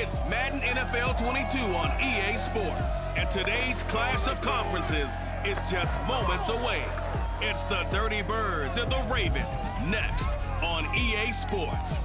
It's Madden NFL 22 on EA Sports. And today's clash of conferences is just moments away. It's the Dirty Birds and the Ravens next on EA Sports.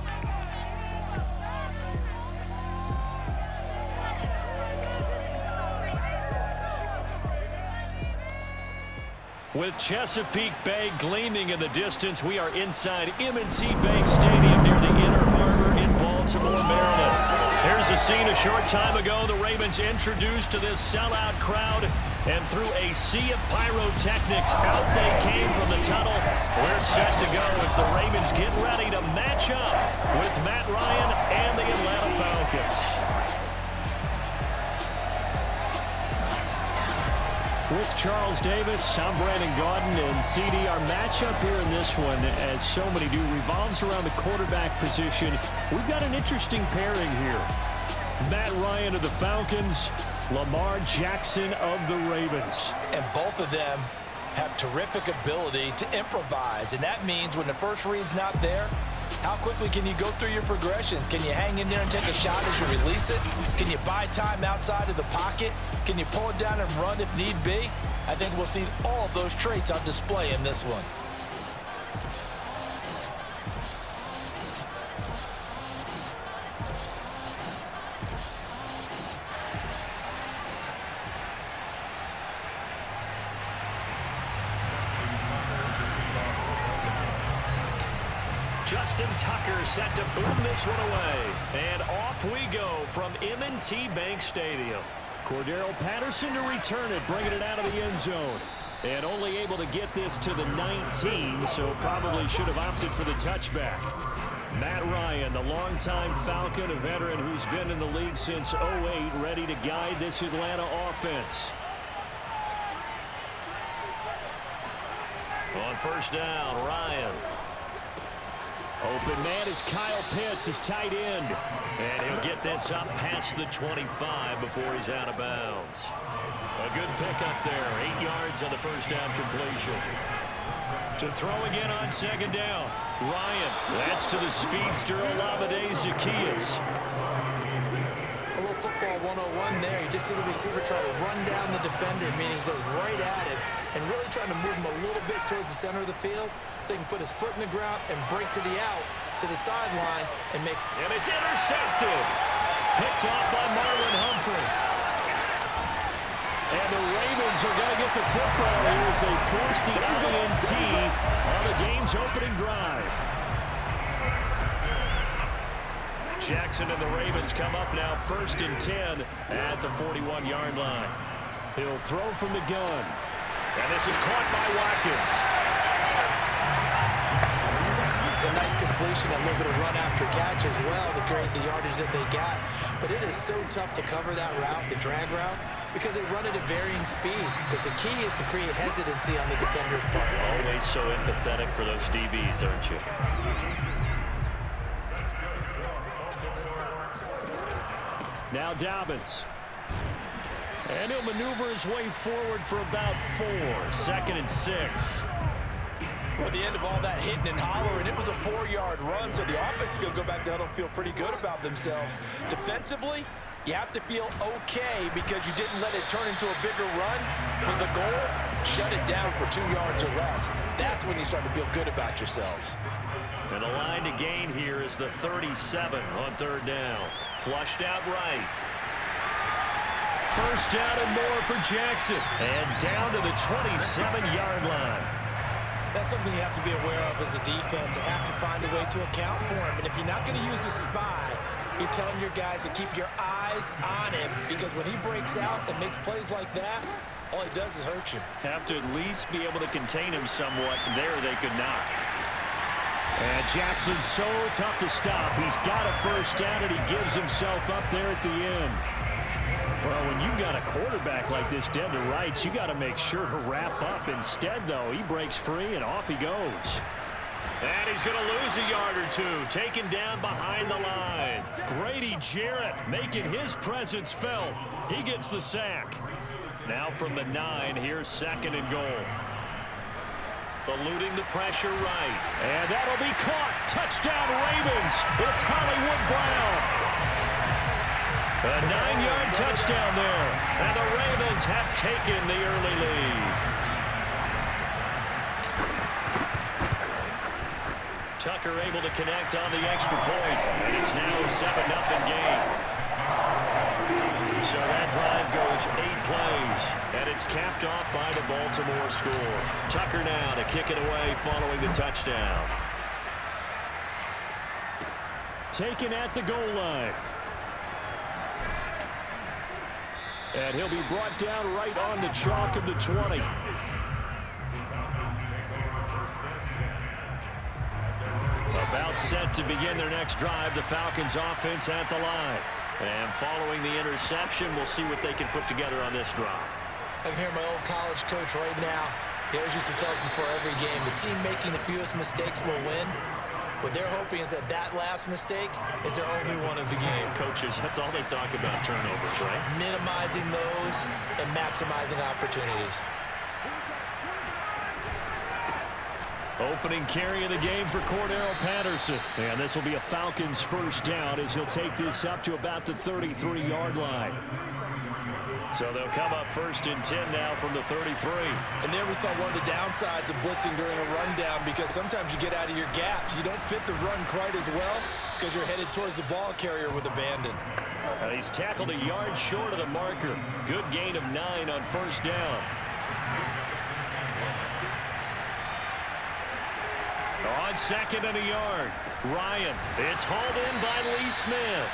With Chesapeake Bay gleaming in the distance, we are inside M&T Bank Stadium near the Inner Harbor in Baltimore, Maryland. Here's a scene a short time ago. The Ravens introduced to this sellout crowd, and through a sea of pyrotechnics, out they came from the tunnel. We're set to go as the Ravens get ready to match up with Matt Ryan and the Atlanta Falcons. With Charles Davis, I'm Brandon Gaudin, and CD, our matchup here in this one, as so many do, revolves around the quarterback position. We've got an interesting pairing here. Matt Ryan of the Falcons, Lamar Jackson of the Ravens. And both of them have terrific ability to improvise, and that means when the first read's not there, how quickly can you go through your progressions? Can you hang in there and take a shot as you release it? Can you buy time outside of the pocket? Can you pull it down and run if need be? I think we'll see all of those traits on display in this one. Justin Tucker set to boom this one away. And off we go from M&T Bank Stadium. Cordero Patterson to return it, bringing it out of the end zone. And only able to get this to the 19, so probably should have opted for the touchback. Matt Ryan, the longtime Falcon, a veteran who's been in the league since 08, ready to guide this Atlanta offense. On first down, Ryan. Open man is Kyle Pitts, his tight end. And he'll get this up past the 25 before he's out of bounds. A good pickup there, 8 yards on the first down completion. To throw again on second down, Ryan. That's to the speedster, Olamide Zaccheaus. A little football 101 there. You just see the receiver try to run down the defender, meaning he goes right at him and really trying to move him a little bit towards the center of the field so he can put his foot in the ground and break to the out, to the sideline, and make... And it's intercepted. Picked off by Marlon Humphrey. And the Ravens are going to get the football here as they force the INT on the game's opening drive. Jackson and the Ravens come up now 1st and 10 at the 41-yard line. He'll throw from the gun. And this is caught by Watkins. It's a nice completion, a little bit of run after catch as well to create the yardage that they got. But it is so tough to cover that route, the drag route, because they run it at varying speeds. Because the key is to create hesitancy on the defender's part. Always so empathetic for those DBs, aren't you? Now Dobbins. And he'll maneuver his way forward for about 4. 2nd and 6. Well, at the end of all that hitting and hollering, it was a 4-yard run, so the offense is going to go back to huddle and feel pretty good about themselves. Defensively, you have to feel okay because you didn't let it turn into a bigger run. With the goal, shut it down for 2 yards or less. That's when you start to feel good about yourselves. And the line to gain here is the 37 on 3rd down. Flushed out right. First down and more for Jackson. And down to the 27-yard line. That's something you have to be aware of as a defense and have to find a way to account for him. And if you're not going to use a spy, you're telling your guys to keep your eyes on him, because when he breaks out and makes plays like that, all he does is hurt you. Have to at least be able to contain him somewhat. There they could not. And Jackson's so tough to stop. He's got a first down, and he gives himself up there at the end. Well, when you've got a quarterback like this dead to rights, you got to make sure to wrap up. Instead, though, he breaks free, and off he goes. And he's going to lose a yard or two, taken down behind the line. Grady Jarrett making his presence felt. He gets the sack. Now from the 9, here's 2nd and goal. Eluding the pressure right. And that'll be caught. Touchdown, Ravens. It's Hollywood Brown. A 9-yard touchdown there. And the Ravens have taken the early lead. Tucker able to connect on the extra point. And it's now a 7-0 game. So that drive goes 8 plays. And it's capped off by the Baltimore score. Tucker now to kick it away following the touchdown. Taken at the goal line. And he'll be brought down right on the chalk of the 20. About set to begin their next drive. The Falcons offense at the line. And following the interception, we'll see what they can put together on this drive. I can hear my old college coach right now. He always used to tell us before every game, the team making the fewest mistakes will win. What they're hoping is that last mistake is their only one of the game. Coaches, that's all they talk about, turnovers, right? Minimizing those and maximizing opportunities. Opening carry of the game for Cordero Patterson. And this will be a Falcons first down as he'll take this up to about the 33-yard line. So they'll come up 1st and 10 now from the 33. And there we saw one of the downsides of blitzing during a rundown, because sometimes you get out of your gaps. You don't fit the run quite as well because you're headed towards the ball carrier with abandon. He's tackled a yard short of the marker. Good gain of 9 on 1st down. On 2nd and a yard, Ryan. It's hauled in by Lee Smith.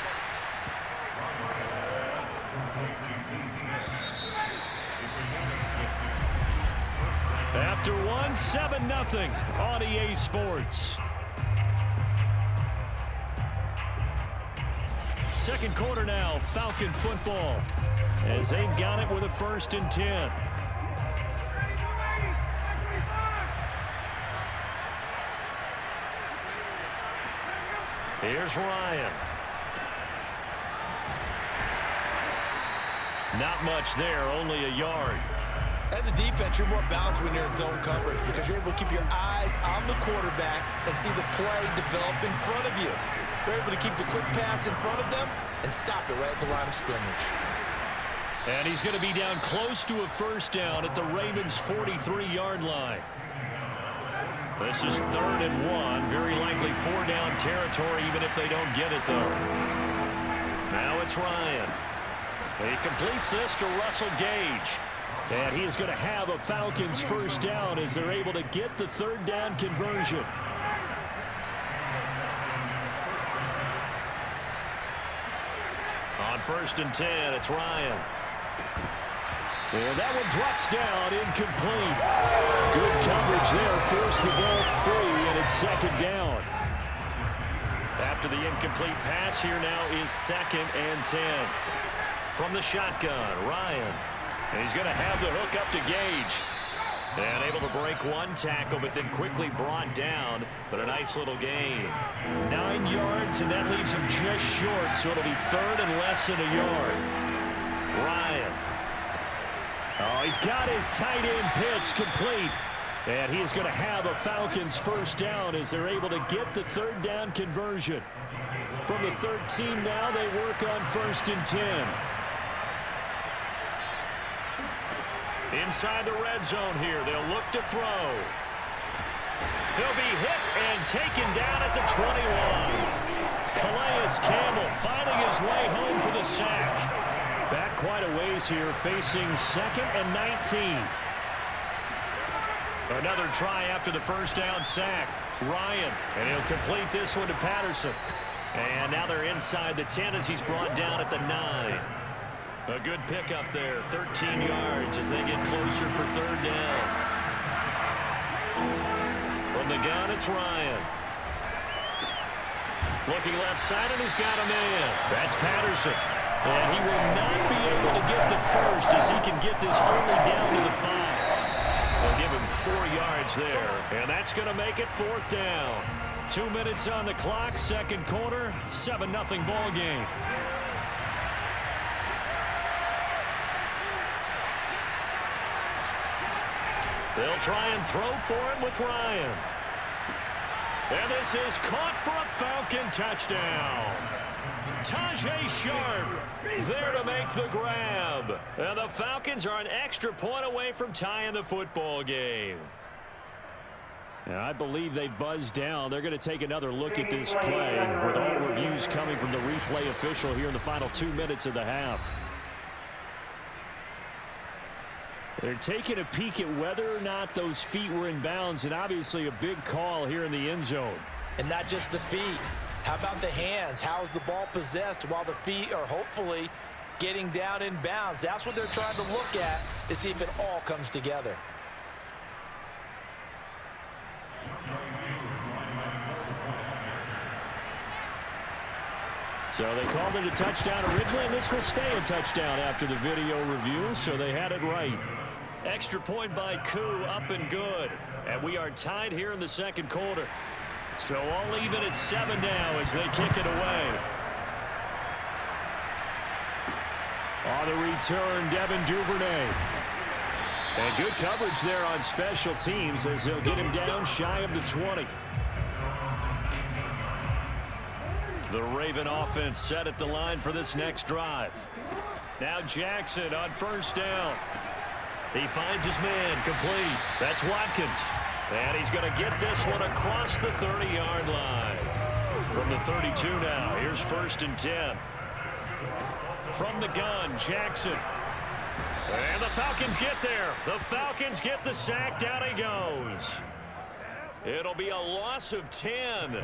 After 7-0 on EA Sports. Second quarter now, Falcon football, as they've got it with a 1st and 10. Here's Ryan. Not much there, only a yard. As a defense, you're more balanced when you're in zone coverage because you're able to keep your eyes on the quarterback and see the play develop in front of you. You're able to keep the quick pass in front of them and stop it right at the line of scrimmage. And he's going to be down close to a 1st down at the Ravens' 43-yard line. This is 3rd and 1. Very likely 4-down territory, even if they don't get it, though. Now it's Ryan. He completes this to Russell Gage. And he is going to have a Falcons 1st down as they're able to get the 3rd down conversion. On 1st and 10, it's Ryan. And that one drops down, incomplete. Good coverage there, forced the ball free, and it's 2nd down. After the incomplete pass, here now is 2nd and 10. From the shotgun, Ryan. And he's going to have the hook up to Gage. And able to break one tackle, but then quickly brought down. But a nice little gain. 9 yards, and that leaves him just short, so it'll be 3rd and less than a yard. Ryan. Oh, he's got his tight end pitch complete. And he is going to have a Falcons 1st down as they're able to get the 3rd down conversion. From the 13 now, they work on 1st and 10. Inside the red zone here, they'll look to throw. He'll be hit and taken down at the 21. Calais Campbell finding his way home for the sack. Back quite a ways here, facing 2nd and 19. Another try after the 1st down sack. Ryan, and he'll complete this one to Patterson. And now they're inside the 10 as he's brought down at the 9. A good pickup there, 13 yards as they get closer for 3rd down. From the gun, it's Ryan. Looking left side, and he's got a man. That's Patterson. And he will not be able to get the 1st as he can get this only down to the 5. They'll give him 4 yards there, and that's going to make it 4th down. 2 minutes on the clock, 2nd quarter, 7-0 ball game. They'll try and throw for it with Ryan. And this is caught for a Falcon touchdown. Tajay Sharp there to make the grab. And the Falcons are an extra point away from tying the football game. And I believe they buzzed down. They're going to take another look at this play with all reviews coming from the replay official here in the final 2 minutes of the half. They're taking a peek at whether or not those feet were in bounds, and obviously a big call here in the end zone. And not just the feet. How about the hands? How is the ball possessed while the feet are hopefully getting down in bounds? That's what they're trying to look at to see if it all comes together. So they called it a touchdown originally, and this will stay a touchdown after the video review, so they had it right. Extra point by Koo, up and good. And we are tied here in the second quarter. So all even at 7 now as they kick it away. On the return, Devin Duvernay. And good coverage there on special teams as they'll get him down shy of the 20. The Raven offense set at the line for this next drive. Now Jackson on first down. He finds his man complete. That's Watkins. And he's going to get this one across the 30-yard line. From the 32 now, here's 1st and 10. From the gun, Jackson. And the Falcons get there. The Falcons get the sack. Down he goes. It'll be a loss of 10.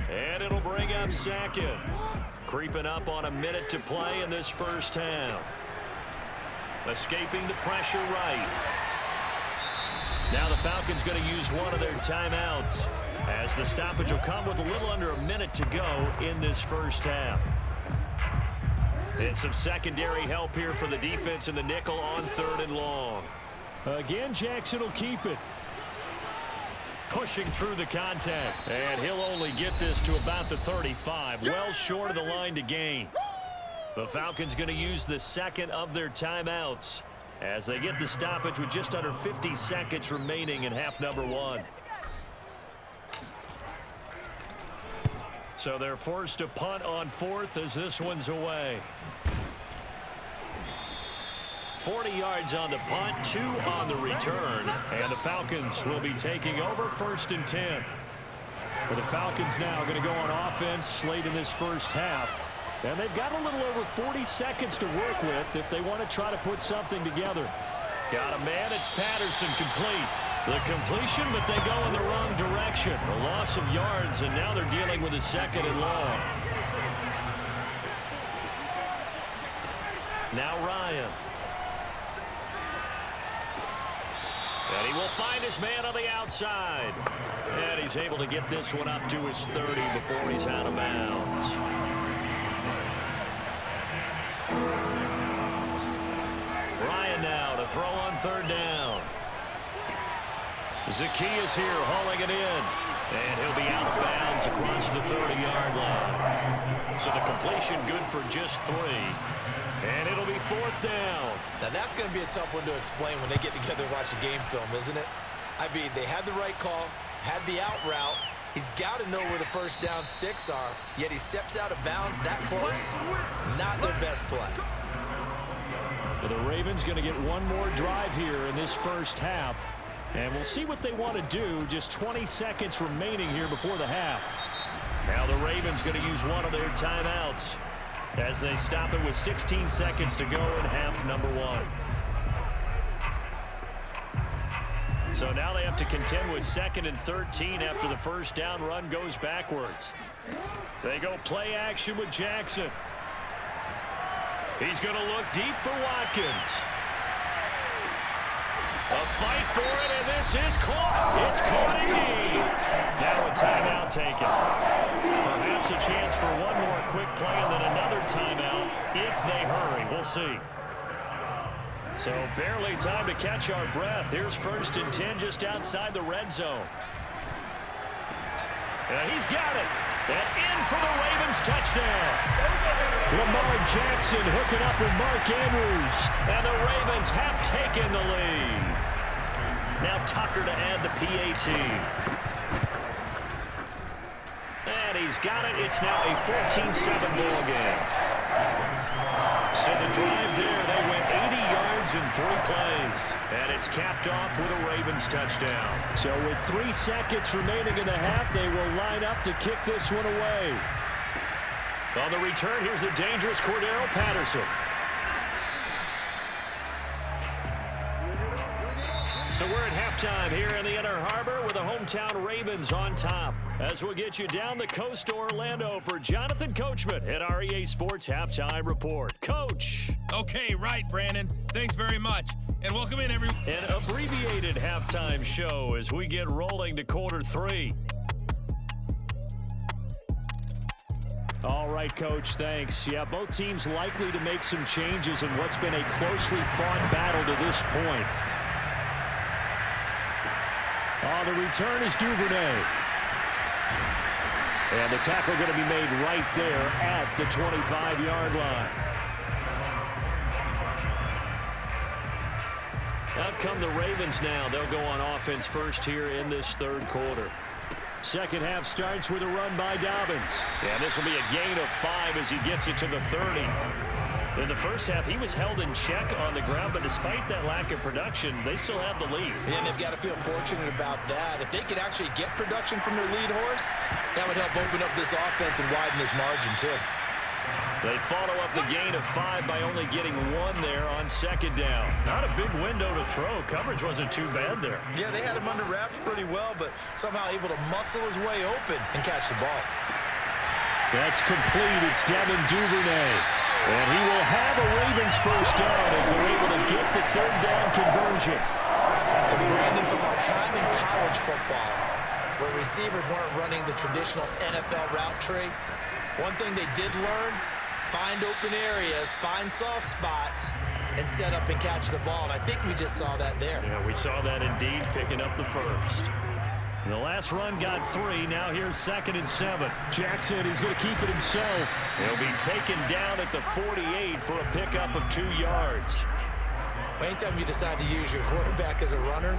And it'll bring up 2nd. Creeping up on a minute to play in this first half. Escaping the pressure right. Now the Falcons going to use one of their timeouts as the stoppage will come with a little under a minute to go in this first half. And some secondary help here for the defense in the nickel on 3rd and long. Again, Jackson will keep it. Pushing through the contact. And he'll only get this to about the 35. Well short of the line to gain. The Falcons going to use the 2nd of their timeouts as they get the stoppage with just under 50 seconds remaining in half number 1. So they're forced to punt on 4th as this one's away. 40 yards on the punt, 2 on the return, and the Falcons will be taking over 1st and 10. But the Falcons now going to go on offense late in this first half. And they've got a little over 40 seconds to work with if they want to try to put something together. Got a man, it's Patterson complete. The completion, but they go in the wrong direction. A loss of yards, and now they're dealing with a 2nd and long. Now Ryan. And he will find his man on the outside. And he's able to get this one up to his 30 before he's out of bounds. Ryan now to throw on 3rd down. Zacchaeus here hauling it in. And he'll be out of bounds across the 30-yard line. So the completion good for just 3. And it'll be 4th down. Now that's going to be a tough one to explain when they get together and watch the game film, isn't it? I mean, they had the right call, had the out route. He's got to know where the first down sticks are, yet he steps out of bounds that close. Not their best play. The Ravens going to get one more drive here in this first half. And we'll see what they want to do. Just 20 seconds remaining here before the half. Now the Ravens going to use one of their timeouts as they stop it with 16 seconds to go in half number 1. So now they have to contend with 2nd and 13 after the first down run goes backwards. They go play action with Jackson. He's going to look deep for Watkins. A fight for it, and this is caught. It's caught indeed. Now a timeout taken. Perhaps a chance for one more quick play and then another timeout if they hurry. We'll see. So barely time to catch our breath. Here's 1st and 10 just outside the red zone. He's got it. And in for the Ravens touchdown. Lamar Jackson hooking up with Mark Andrews. And the Ravens have taken the lead. Now Tucker to add the PAT. And he's got it. It's now a 14-7 ball game. So the drive there, they went 80 yards in 3 plays. And it's capped off with a Ravens touchdown. So with 3 seconds remaining in the half, they will line up to kick this one away. On the return, here's the dangerous Cordero Patterson. So we're at halftime here in the Inner Harbor with the hometown Ravens on top. As we'll get you down the coast to Orlando for Jonathan Coachman at our EA Sports Halftime Report. Coach. Okay, right, Brandon. Thanks very much. And welcome in, everyone. An abbreviated halftime show as we get rolling to quarter 3. All right, Coach, thanks. Yeah, both teams likely to make some changes in what's been a closely fought battle to this point. On the return is Duvernay. And the tackle going to be made right there at the 25-yard line. Out come the Ravens now. They'll go on offense first here in this third quarter. Second half starts with a run by Dobbins. And this will be a gain of 5 as he gets it to the 30. In the first half, he was held in check on the ground, but despite that lack of production, they still have the lead. And they've got to feel fortunate about that. If they could actually get production from their lead horse, that would help open up this offense and widen this margin, too. They follow up the gain of 5 by only getting 1 there on second down. Not a big window to throw. Coverage wasn't too bad there. Yeah, they had him under wraps pretty well, but somehow able to muscle his way open and catch the ball. That's complete. It's Devin Duvernay. And he will have a Ravens first down as they're able to get the third down conversion. And Brandon, from our time in college football, where receivers weren't running the traditional NFL route tree, one thing they did learn, find open areas, find soft spots, and set up and catch the ball. And I think we just saw that there. Yeah, we saw that indeed, picking up the first. The last run got 3. Now here's 2nd and 7. Jackson, he's going to keep it himself. He'll be taken down at the 48 for a pickup of 2 yards. Anytime you decide to use your quarterback as a runner,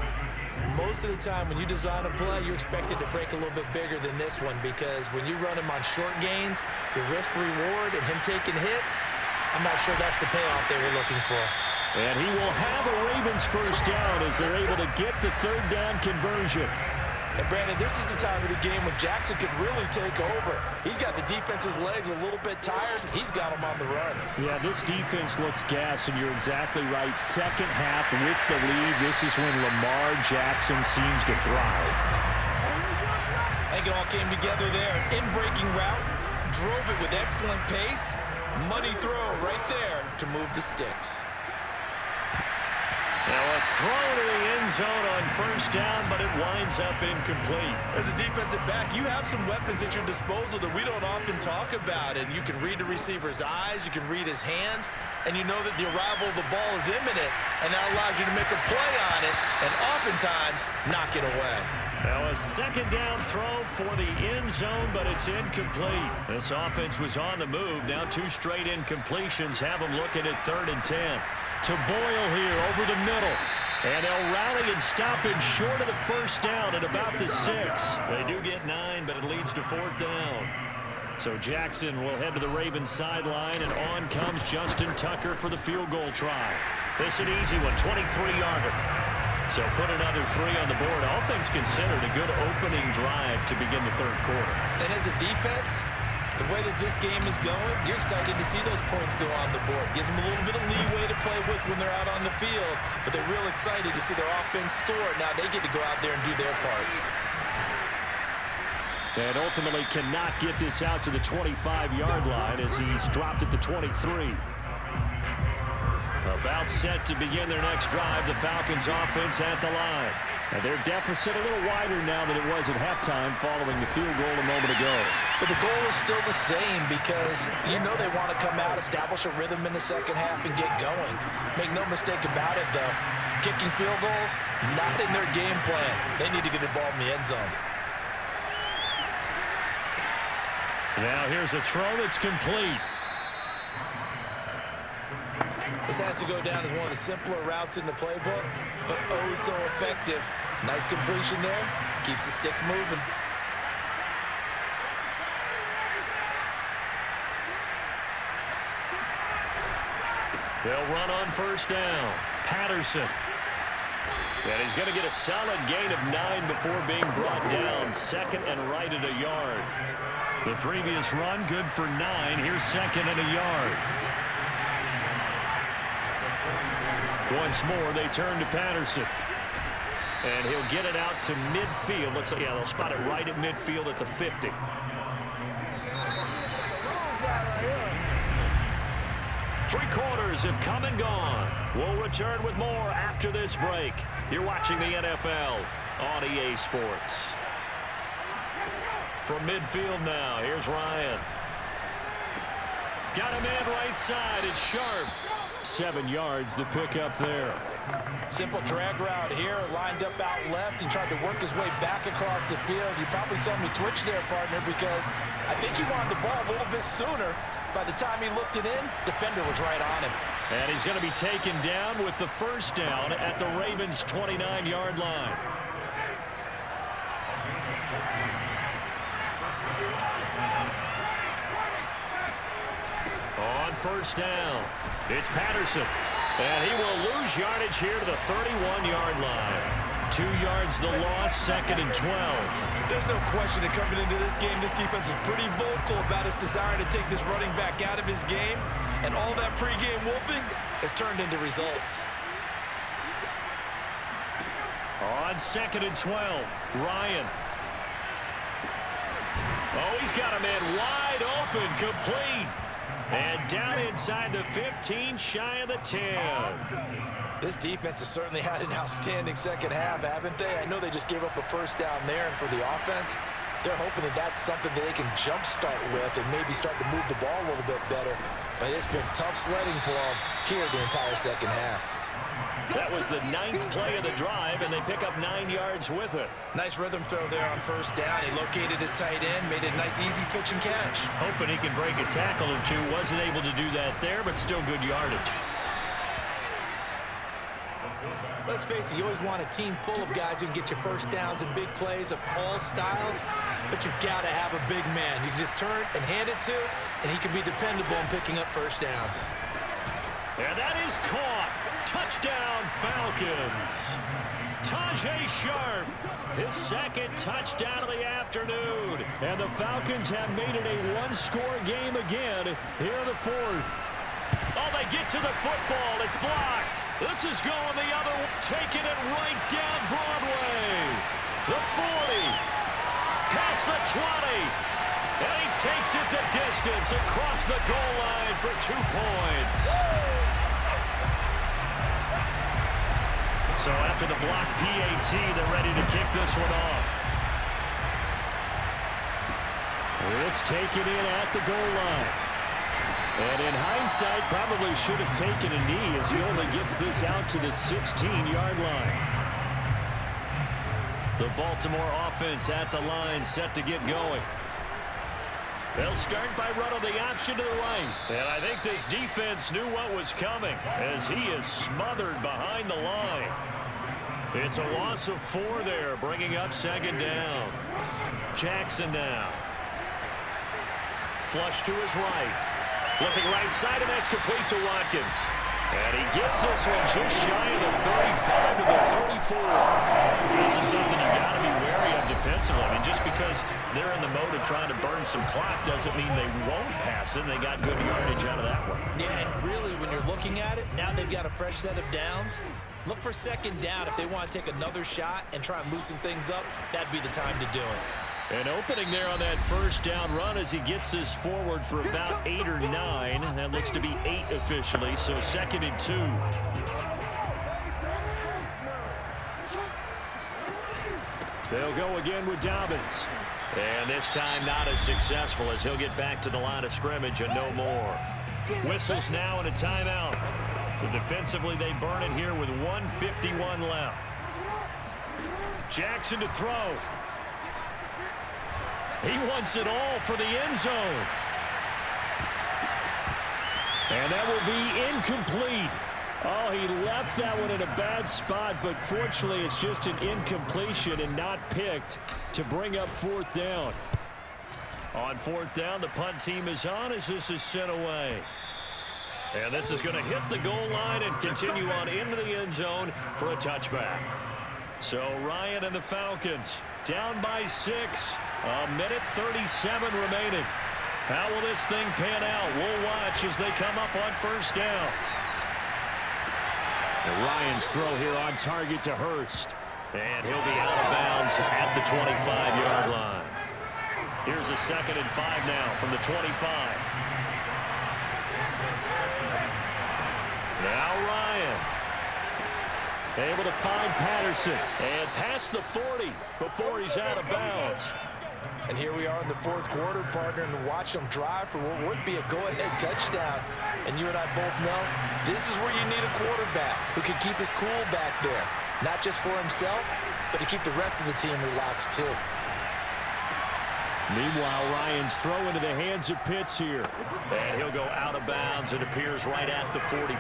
most of the time when you design a play, you're expected to break a little bit bigger than this one, because when you run him on short gains, your risk-reward and him taking hits, I'm not sure that's the payoff they were looking for. And he will have a Ravens first down as they're able to get the third down conversion. And Brandon, this is the time of the game when Jackson could really take over. He's got the defense's legs a little bit tired. He's got them on the run. Yeah, this defense looks gassed, and you're exactly right. Second half with the lead, this is when Lamar Jackson seems to thrive. I think it all came together there. In-breaking route, drove it with excellent pace. Money throw right there to move the sticks. Now a throw to the end zone on first down, but it winds up incomplete. As a defensive back, you have some weapons at your disposal that we don't often talk about. And you can read the receiver's eyes, you can read his hands, and you know that the arrival of the ball is imminent, and that allows you to make a play on it and oftentimes knock it away. Now a second down throw for the end zone, but it's incomplete. This offense was on the move. Now 2 straight incompletions have them looking at 3rd and 10. To Boyle here over the middle. And they'll rally and stop him short of the first down at about the 6. They do get 9, but it leads to 4th down. So Jackson will head to the Ravens sideline, and on comes Justin Tucker for the field goal try. This an easy one, 23-yarder. So put another 3 on the board. All things considered, a good opening drive to begin the third quarter. And as a defense, the way that this game is going, you're excited to see those points go on the board. Gives them a little bit of leeway to play with when they're out on the field, but they're real excited to see their offense score. Now they get to go out there and do their part. And ultimately cannot get this out to the 25-yard line as he's dropped at the 23. About set to begin their next drive, the Falcons offense at the line. And their deficit a little wider now than it was at halftime following the field goal a moment ago. But the goal is still the same, because you know they want to come out, establish a rhythm in the second half, and get going. Make no mistake about it, though. Kicking field goals, not in their game plan. They need to get the ball in the end zone. Now here's a throw that's complete. This has to go down as one of the simpler routes in the playbook, but oh so effective. Nice completion there. Keeps the sticks moving. They'll run on first down. Patterson. And he's going to get a solid gain of 9 before being brought down. Second and right at a yard. The previous run, good for 9. Here's second and a yard. Once more, they turn to Patterson. And he'll get it out to midfield. Let's say, yeah, they'll spot it right at midfield at the 50. Three quarters have come and gone. We'll return with more after this break. You're watching the NFL on EA Sports. From midfield now, here's Ryan. Got a man right side. It's Sharp. 7 yards the pick up there. Simple drag route here, lined up out left and tried to work his way back across the field. You probably saw me twitch there, partner, because I think he wanted the ball a little bit sooner. By the time he looked it in, defender was right on him. And he's going to be taken down with the first down at the Ravens' 29-yard line. On first down, it's Patterson. And he will lose yardage here to the 31-yard line. 2 yards the loss, second and 12. There's no question that coming into this game, this defense was pretty vocal about its desire to take this running back out of his game. And all that pregame wolfing has turned into results. On second and 12, Ryan. Oh, he's got a man wide open, complete. And down inside the 15, shy of the 10. This defense has certainly had an outstanding second half, haven't they? I know they just gave up a first down there, and for the offense, they're hoping that that's something that they can jumpstart with and maybe start to move the ball a little bit better. But it's been tough sledding for them here the entire second half. That was the 9th play of the drive, and they pick up 9 yards with it. Nice rhythm throw there on first down. He located his tight end, made it a nice, easy pitch and catch. Hoping he can break a tackle or two. Wasn't able to do that there, but still good yardage. Let's face it, you always want a team full of guys who can get you first downs and big plays of all styles, but you've got to have a big man you can just turn and hand it to, and he can be dependable in picking up first downs. And that is caught. Touchdown, Falcons. Tajay Sharp, his second touchdown of the afternoon. And the Falcons have made it a one-score game again here in the fourth. Oh, they get to the football. It's blocked. This is going the other way, taking it right down Broadway. The 40, past the 20. And he takes it the distance across the goal line for 2 points. So after the block PAT, they're ready to kick this one off. This taken in at the goal line. And in hindsight, probably should have taken a knee as he only gets this out to the 16-yard line. The Baltimore offense at the line, set to get going. They'll start by running the option to the right. And I think this defense knew what was coming as he is smothered behind the line. It's a loss of 4 there, bringing up second down. Jackson now. Flush to his right. Looking right side, and that's complete to Watkins. And he gets this one just shy of the 35 to the 34. This is something you got to be wary of defensively. I mean, just because they're in the mode of trying to burn some clock doesn't mean they won't pass it. They got good yardage out of that one. Yeah, and really, when you're looking at it, now they've got a fresh set of downs. Look for second down. If they want to take another shot and try and loosen things up, that'd be the time to do it. An opening there on that first down run as he gets this forward for about 8 or 9. That looks to be 8 officially, so second and 2. They'll go again with Dobbins. And this time not as successful as he'll get back to the line of scrimmage and no more. Whistles now and a timeout. So defensively they burn it here with 1:51 left. Jackson to throw. He wants it all for the end zone. And that will be incomplete. Oh, he left that one in a bad spot, but fortunately it's just an incompletion and not picked to bring up fourth down. On fourth down, the punt team is on as this is sent away. And this is going to hit the goal line and continue on into the end zone for a touchback. So Ryan and the Falcons down by 6. A minute 37 remaining. How will this thing pan out? We'll watch as they come up on first down. And Ryan's throw here on target to Hurst. And he'll be out of bounds at the 25-yard line. Here's a 2nd and 5 now from the 25. Now Ryan. Able to find Patterson. And past the 40 before he's out of bounds. And here we are in the 4th quarter, partner, and watch them drive for what would be a go-ahead touchdown. And you and I both know this is where you need a quarterback who can keep his cool back there. Not just for himself, but to keep the rest of the team relaxed too. Meanwhile, Ryan's throw into the hands of Pitts here. And he'll go out of bounds. It appears right at the 45.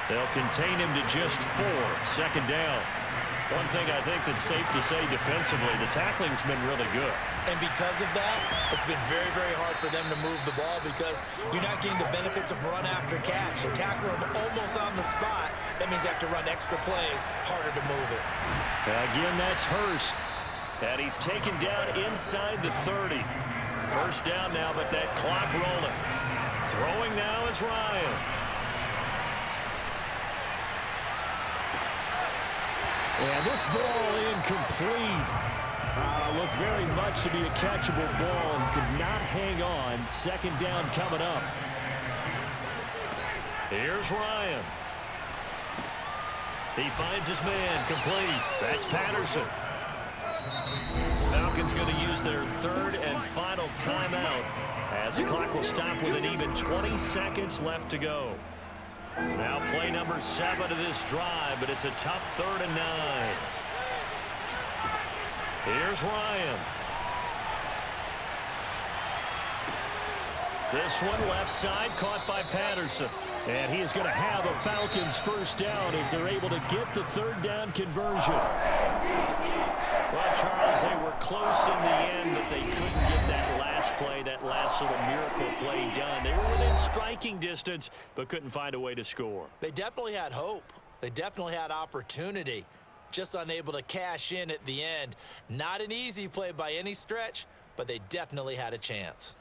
They'll contain him to just 4. 2nd down. One thing I think that's safe to say defensively, the tackling's been really good. And because of that, it's been very, very hard for them to move the ball because you're not getting the benefits of run after catch. They tackle them almost on the spot. That means they have to run extra plays, harder to move it. Again, that's Hurst. And he's taken down inside the 30. First down now, but that clock rolling. Throwing now is Ryan. And this ball incomplete. Looked very much to be a catchable ball and could not hang on. 2nd down coming up. Here's Ryan. He finds his man complete. That's Patterson. Falcons going to use their 3rd and final timeout as the clock will stop with an even 20 seconds left to go. Now play number 7 of this drive, but it's a tough 3rd and 9. Here's Ryan. This one left side caught by Patterson. And he is going to have a Falcons first down as they're able to get the 3rd down conversion. Well, Charles, they were close in the end, but they couldn't get that last play, that last little miracle play done. They were within striking distance, but couldn't find a way to score. They definitely had hope. They definitely had opportunity. Just unable to cash in at the end. Not an easy play by any stretch, but they definitely had a chance.